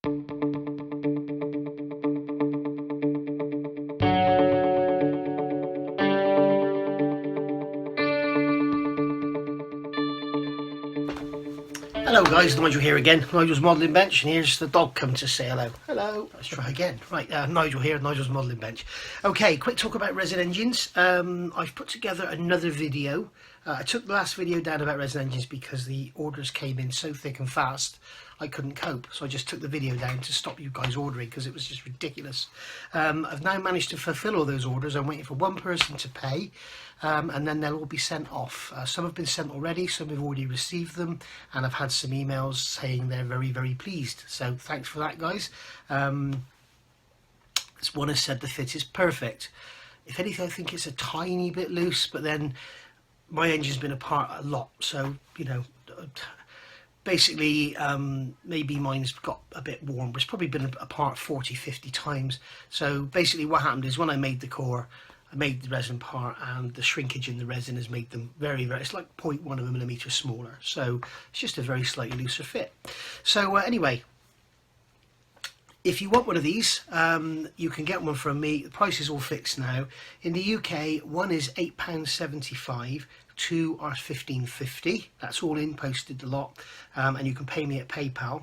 Hello guys, Nigel here again, Nigel's Modelling Bench, and here's the dog coming to say hello. Hello, let's try again. Right, Nigel here, Nigel's Modelling Bench. Okay, quick talk about resin engines. I've put together another video. I took the last video down about resin engines because the orders came in so thick and fast I couldn't cope, so I just took the video down to stop you guys ordering because it was just ridiculous. I've now managed to fulfill all those orders. I'm waiting for one person to pay, and then they'll all be sent off. Some have been sent already, some have already received them, and I've had some emails saying they're very, very pleased. So thanks for that, guys. This one has said the fit is perfect. If anything, I think it's a tiny bit loose, but then my engine's been apart a lot, so you know, basically maybe mine's got a bit warm, but it's probably been apart 40-50 times. So basically what happened is when I made the core, I made the resin part, and the shrinkage in the resin has made them very, very, it's like 0.1 of a millimetre smaller, so it's just a very slightly looser fit. So anyway, if you want one of these, you can get one from me. The price is all fixed now. In the UK, one is £8.75, two are £15.50. That's all in, posted a lot, and you can pay me at PayPal.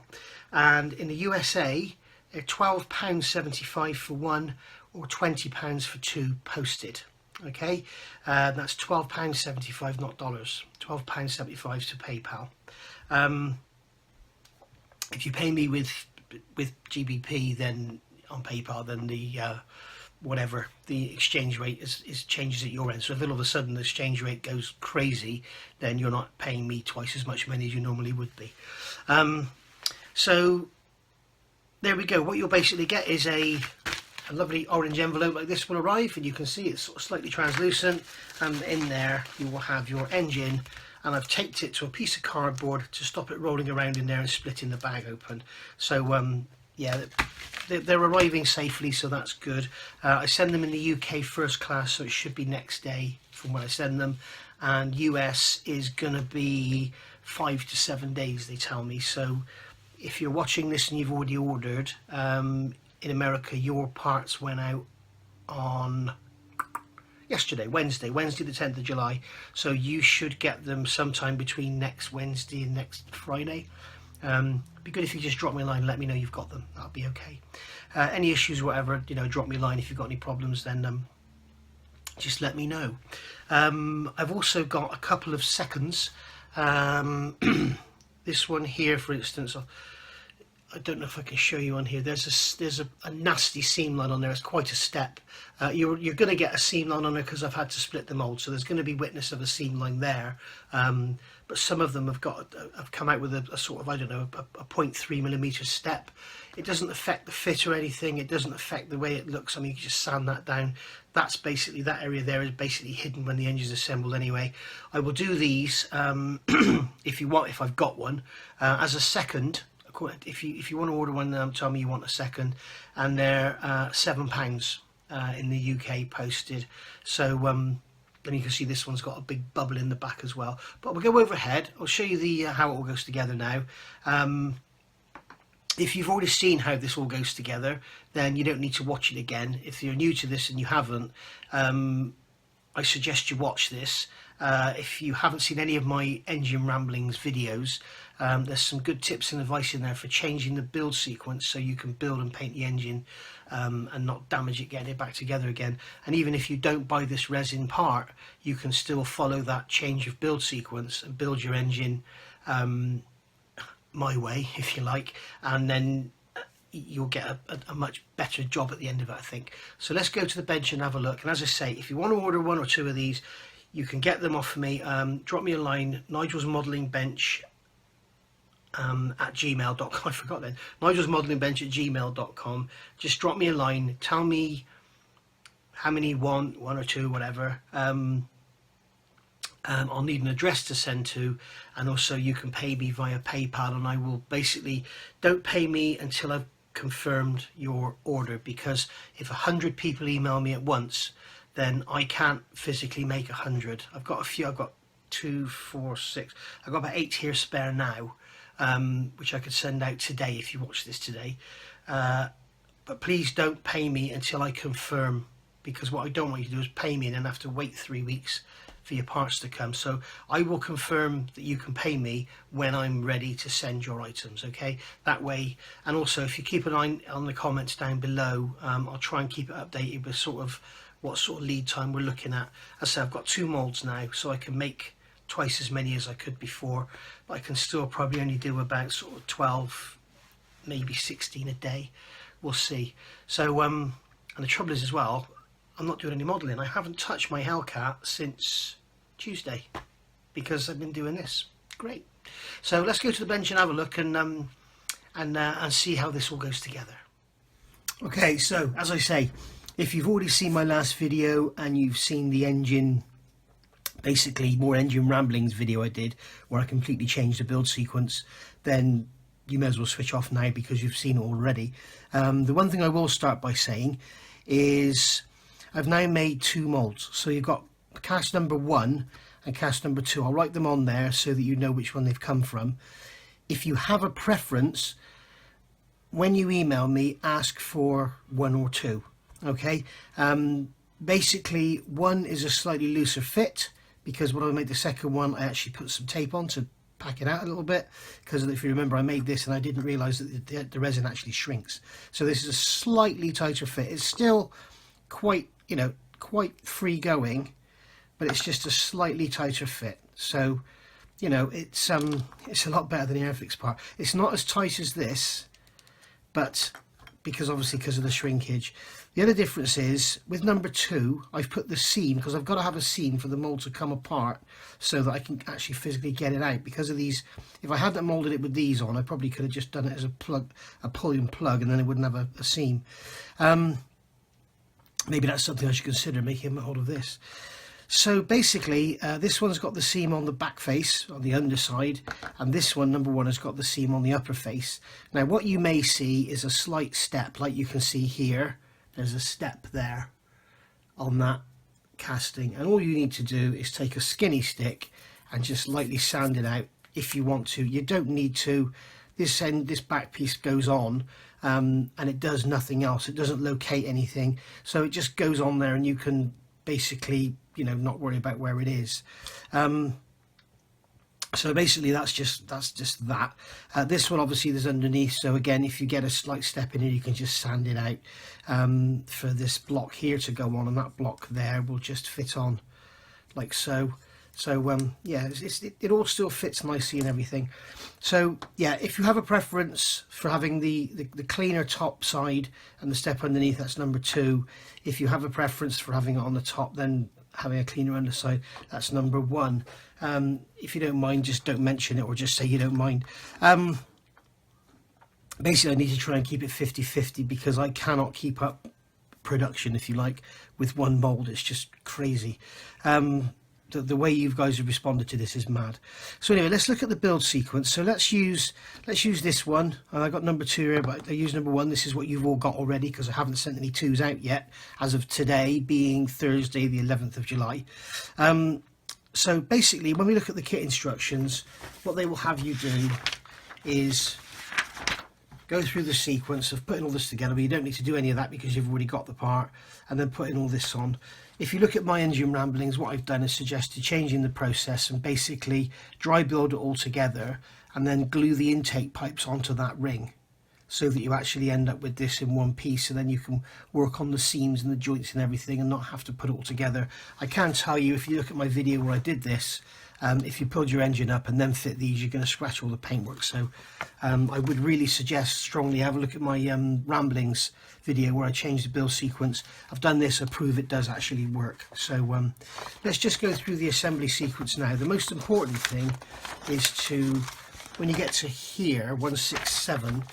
And in the USA, they're £12.75 for one, or £20 for two, posted. Okay, that's £12.75, not dollars. £12.75 to PayPal. If you pay me with GBP, then on PayPal, then the whatever the exchange rate is changes at your end. So if all of a sudden the exchange rate goes crazy, then you're not paying me twice as much money as you normally would be. So there we go. What you'll basically get is a lovely orange envelope like this will arrive, and you can see it's sort of slightly translucent, and in there you will have your engine, and I've taped it to a piece of cardboard to stop it rolling around in there and splitting the bag open. So yeah, they're arriving safely, so that's good. I send them in the UK first class, so it should be next day from when I send them, and US is gonna be 5 to 7 days, they tell me. So if you're watching this and you've already ordered, in America your parts went out on yesterday, Wednesday the 10th of July, so you should get them sometime between next Wednesday and next Friday. Be good if you just drop me a line and let me know you've got them. That'll be okay. Any issues or whatever, you know, drop me a line. If you've got any problems, then just let me know. I've also got a couple of seconds. This one here, for instance, I don't know if I can show you on here. There's a nasty seam line on there. It's quite a step. You're going to get a seam line on there because I've had to split the mould, so there's going to be witness of a seam line there. But some of them have come out with a sort of, I don't know, a 0.3 millimetre step. It doesn't affect the fit or anything. It doesn't affect the way it looks. I mean, you can just sand that down. That's basically, that area there is basically hidden when the engine's assembled anyway. I will do these if you want, if I've got one, as a second. If you want to order one, tell me you want a second, and they're £7 in the UK posted. So then you can see this one's got a big bubble in the back as well. But we'll go overhead. I'll show you the how it all goes together now. If you've already seen how this all goes together, then you don't need to watch it again. If you're new to this and you haven't, I suggest you watch this. If you haven't seen any of my engine ramblings videos, there's some good tips and advice in there for changing the build sequence so you can build and paint the engine and not damage it getting it back together again. And even if you don't buy this resin part, you can still follow that change of build sequence and build your engine my way, if you like, and then you'll get a much better job at the end of it, I think. So let's go to the bench and have a look. And as I say, if you want to order one or two of these, you can get them off of me. Drop me a line, nigelsmodellingbench at gmail.com. I forgot then. nigelsmodellingbench at gmail.com. Just drop me a line. Tell me how many you want, one or two, whatever. I'll need an address to send to, and also you can pay me via PayPal, and I will basically, don't pay me until I've confirmed your order, because if 100 people email me at once, then I can't physically make 100. I've got a few. I've got 2, 4, 6. I've got about 8 here spare now. which I could send out today if you watch this today. But please don't pay me until I confirm, because what I don't want you to do is pay me and then have to wait 3 weeks for your parts to come. So I will confirm that you can pay me when I'm ready to send your items, okay? That way, and also if you keep an eye on the comments down below, I'll try and keep it updated with sort of what sort of lead time we're looking at. As I say, I've got 2 molds now, so I can make twice as many as I could before, but I can still probably only do about sort of 12, maybe 16 a day. We'll see. So, and the trouble is as well, I'm not doing any modelling. I haven't touched my Hellcat since Tuesday because I've been doing this. Great. So let's go to the bench and have a look and see how this all goes together. Okay, so as I say, if you've already seen my last video and you've seen the engine, basically more engine ramblings video I did where I completely changed the build sequence, then you may as well switch off now because you've seen it already. The one thing I will start by saying is I've now made 2 molds. So you've got cast number 1 and cast number 2. I'll write them on there so that you know which one they've come from. If you have a preference, when you email me, ask for 1 or 2. Okay? Basically, 1 is a slightly looser fit because when I made the second one, I actually put some tape on to pack it out a little bit, because if you remember I made this and I didn't realize that the resin actually shrinks. So this is a slightly tighter fit. It's still quite, you know, quite free going, but it's just a slightly tighter fit. So, you know, it's a lot better than the Airfix part. It's not as tight as this, but because of the shrinkage. The other difference is with number 2, I've put the seam, because I've got to have a seam for the mold to come apart so that I can actually physically get it out. Because of these, if I hadn't molded it with these on, I probably could have just done it as a pull and plug, and then it wouldn't have a seam. Maybe that's something I should consider, making a mold of this. So basically, this one's got the seam on the back face, on the underside, and this one, number 1, has got the seam on the upper face. Now what you may see is a slight step, like you can see here. There's a step there on that casting, and all you need to do is take a skinny stick and just lightly sand it out if you want to. You don't need to. This back piece goes on, and it does nothing else. It doesn't locate anything, so it just goes on there, and you can basically, you know, not worry about where it is. So basically that's just that. This one obviously there's underneath, so again, if you get a slight step in it, you can just sand it out for this block here to go on, and that block there will just fit on like so. So yeah, it all still fits nicely and everything. So yeah, if you have a preference for having the cleaner top side and the step underneath, that's number 2. If you have a preference for having it on the top, then having a cleaner underside, that's number 1. If you don't mind, just don't mention it, or just say you don't mind. Basically I need to try and keep it 50-50 because I cannot keep up production, if you like, with 1 mold. It's just crazy. The way you guys have responded to this is mad. So anyway, let's look at the build sequence. So let's use this one. I got number 2 here, but I use number 1. This is what you've all got already because I haven't sent any 2s out yet as of today, being Thursday the 11th of July. So basically, when we look at the kit instructions, what they will have you do is go through the sequence of putting all this together, but you don't need to do any of that because you've already got the part, and then putting all this on. If you look at my engine ramblings, what I've done is suggested changing the process and basically dry build it all together and then glue the intake pipes onto that ring so that you actually end up with this in one piece, and then you can work on the seams and the joints and everything and not have to put it all together. I can tell you, if you look at my video where I did this, if you build your engine up and then fit these, you're going to scratch all the paintwork. So I would really suggest strongly have a look at my ramblings video where I changed the build sequence. I've done this to prove it does actually work. So let's just go through the assembly sequence now. The most important thing is to, when you get to here, 167,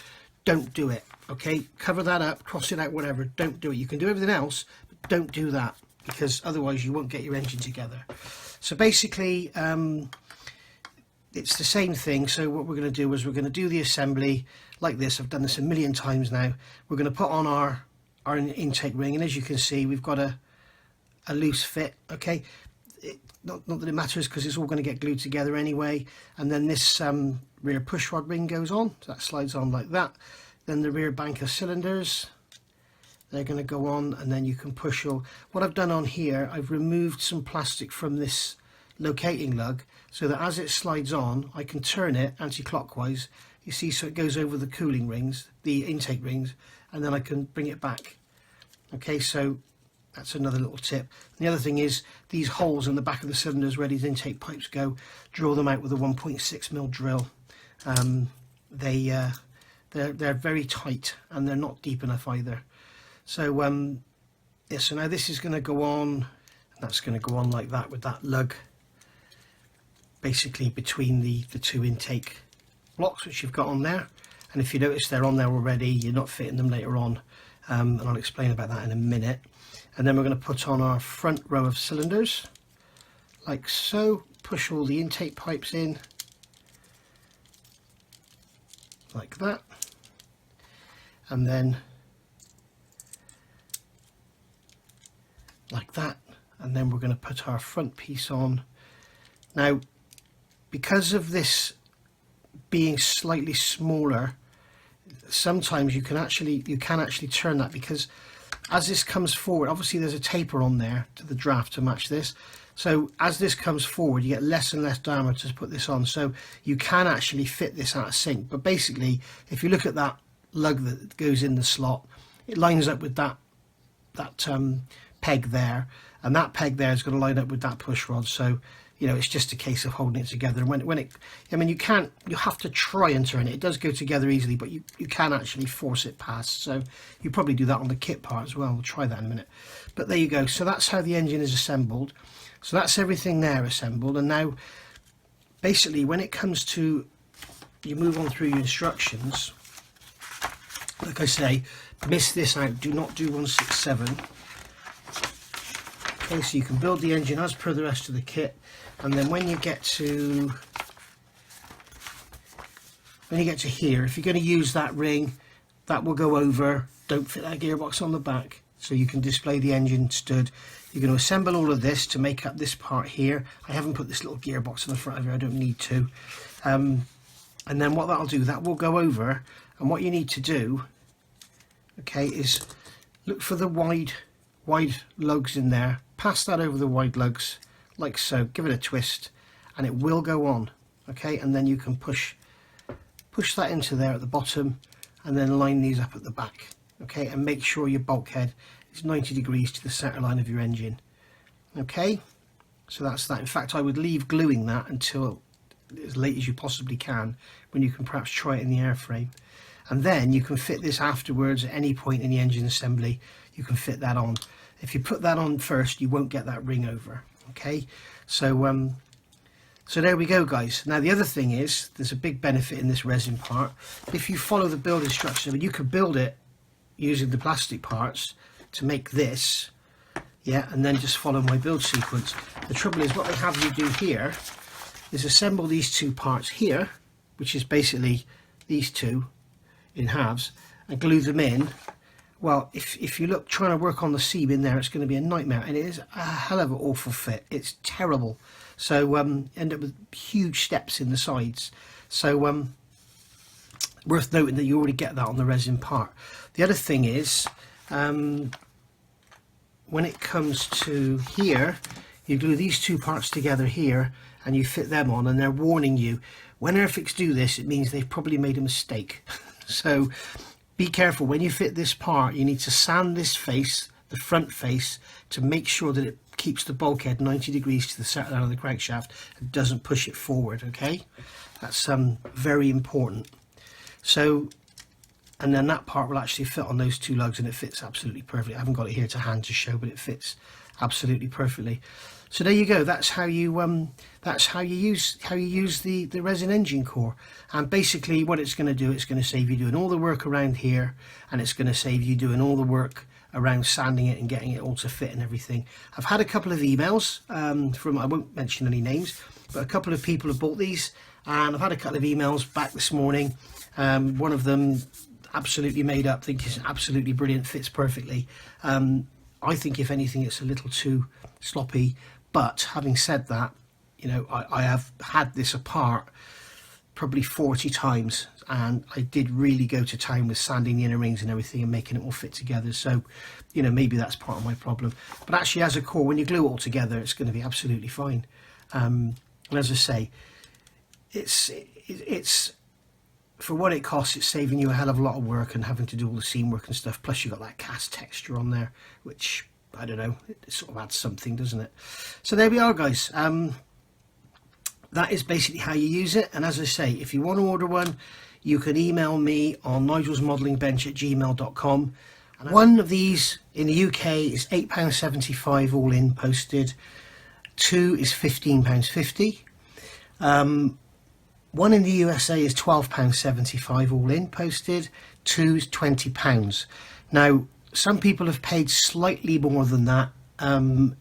don't do it, okay? Cover that up, cross it out, whatever. Don't do it. You can do everything else, but don't do that, because otherwise you won't get your engine together. So basically, it's the same thing. So what we're going to do is we're going to do the assembly like this. I've done this a million times now. We're going to put on our intake ring, and as you can see, we've got a loose fit, okay? not that it matters because it's all going to get glued together anyway. And then this rear push rod ring goes on, so that slides on like that. Then the rear bank of cylinders, they're going to go on, and then you can push all. What I've done on here, I've removed some plastic from this locating lug so that as it slides on, I can turn it anti-clockwise, you see, so it goes over the cooling rings, the intake rings, and then I can bring it back. Okay, so that's another little tip. And the other thing is these holes in the back of the cylinders where these intake pipes go, drill them out with a 1.6mm drill. They're very tight and they're not deep enough either. So yeah, so now this is going to go on, and that's going to go on like that with that lug basically between the two intake blocks which you've got on there. And if you notice they're on there already, you're not fitting them later on, and I'll explain about that in a minute. And then we're going to put on our front row of cylinders like so, push all the intake pipes in like that, and then like that, and then we're going to put our front piece on. Now, because of this being slightly smaller, sometimes you can actually turn that, because as this comes forward, obviously there's a taper on there to the draft to match this, so as this comes forward you get less and less diameter to put this on, so you can actually fit this out of sync. But basically, if you look at that lug that goes in the slot, it lines up with that peg there, and that peg there is going to line up with that push rod. So you know, it's just a case of holding it together. And when it, I mean, you have to try and turn it. It does go together easily, but you can actually force it past. So you probably do that on the kit part as well. We'll try that in a minute. But there you go. So that's how the engine is assembled. So that's everything there assembled. And now, basically, when it comes to, you move on through your instructions, like I say, miss this out. Do not do 167. Okay, so you can build the engine as per the rest of the kit. And then when you get to here, if you're going to use that ring, that will go over. Don't fit that gearbox on the back, so you can display the engine stud. You're going to assemble all of this to make up this part here. I haven't put this little gearbox on the front of here, I don't need to. And then what that'll do, that will go over, and what you need to do, okay, is look for the wide lugs in there. Pass that over the wide lugs like so, give it a twist, and it will go on. Okay, and then you can push that into there at the bottom, and then line these up at the back. Okay, and make sure your bulkhead is 90 degrees to the center line of your engine. Okay, so that's that. In fact, I would leave gluing that until as late as you possibly can, when you can perhaps try it in the airframe, and then you can fit this afterwards at any point in the engine assembly. You can fit that on. If you put that on first, you won't get that ring over. Okay, so so there we go, guys. Now the other thing is, there's a big benefit in this resin part. If you follow the build instructions, I mean, you could build it using the plastic parts to make this, yeah, and then just follow my build sequence. The trouble is, what they have you do here is assemble these two parts here, which is basically these two in halves, and glue them in. Well, if you look, trying to work on the seam in there, it's going to be a nightmare, and it is a hell of an awful fit. It's terrible. So end up with huge steps in the sides. So worth noting that you already get that on the resin part. The other thing is, when it comes to here, you glue these two parts together here, and you fit them on, and they're warning you. When Airfix do this, it means they've probably made a mistake. So be careful when you fit this part. You need to sand this face, the front face, to make sure that it keeps the bulkhead 90 degrees to the center line of the crankshaft and doesn't push it forward. Okay, that's very important. So, and then that part will actually fit on those two lugs, and it fits absolutely perfectly. I haven't got it here to hand to show, but it fits absolutely perfectly. So there you go. That's how you use the resin engine core. And basically, what it's going to do, it's going to save you doing all the work around here, and it's going to save you doing all the work around sanding it and getting it all to fit and everything. I've had a couple of emails from, I won't mention any names, but a couple of people have bought these, and I've had a couple of emails back this morning. One of them absolutely made up, think it's absolutely brilliant, fits perfectly. I think if anything, it's a little too sloppy, But having said that, you know, I have had this apart probably 40 times, and I did really go to town with sanding the inner rings and everything and making it all fit together. So, you know, maybe that's part of my problem. But actually, as a core, when you glue it all together, it's going to be absolutely fine. And as I say, it's for what it costs, it's saving you a hell of a lot of work and having to do all the seam work and stuff. Plus, you've got that cast texture on there, which, I don't know, it sort of adds something, doesn't it? So there we are, guys. That is basically how you use it. And as I say, if you want to order one, you can email me on nigelsmodellingbench@gmail.com. And one of these in the UK is £8.75 all in posted. 2 is £15.50. One in the USA is £12.75 all in posted. 2 is £20. Now, some people have paid slightly more than that.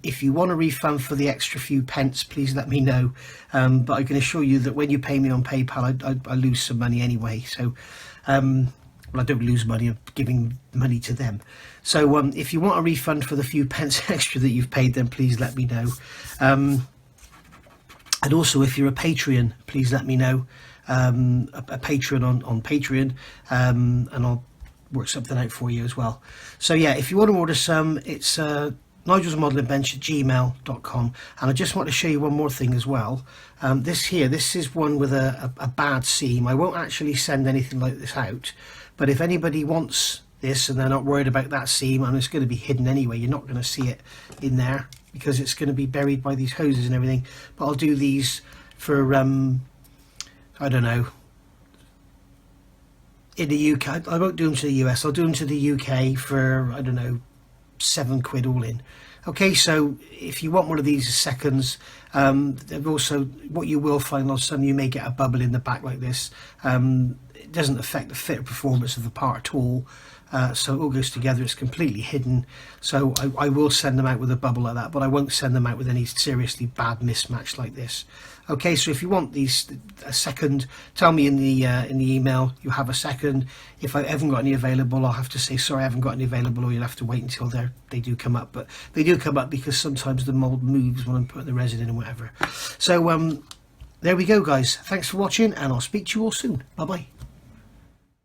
If you want a refund for the extra few pence, please let me know. But I can assure you that when you pay me on PayPal, I lose some money anyway. So, well, I don't lose money, I'm giving money to them. So if you want a refund for the few pence extra that you've paid, then please let me know. And also, if you're a Patreon, please let me know. A patron on Patreon, and I'll work something out for you as well. So yeah, if you want to order some, it's nigelsmodellingbench@gmail.com. And I just want to show you one more thing as well. This is one with a bad seam. I won't actually send anything like this out, but if anybody wants this and they're not worried about that seam, and it's going to be hidden anyway, you're not going to see it in there because it's going to be buried by these hoses and everything. But I'll do these for I don't know, in the UK. I won't do them to the US, I'll do them to the UK for, I don't know, £7 all in. Okay, so if you want one of these seconds, they've also, what you will find on some, you may get a bubble in the back like this. It doesn't affect the fit or performance of the part at all. So it all goes together, it's completely hidden. So I will send them out with a bubble like that, but I won't send them out with any seriously bad mismatch like this. Okay, so if you want these a second, tell me in the email you have a second. If I haven't got any available, I'll have to say sorry, I haven't got any available, or you'll have to wait until they do come up. But they do come up because sometimes the mold moves when I'm putting the resin in and whatever. So there we go, guys. Thanks for watching, and I'll speak to you all soon. Bye bye.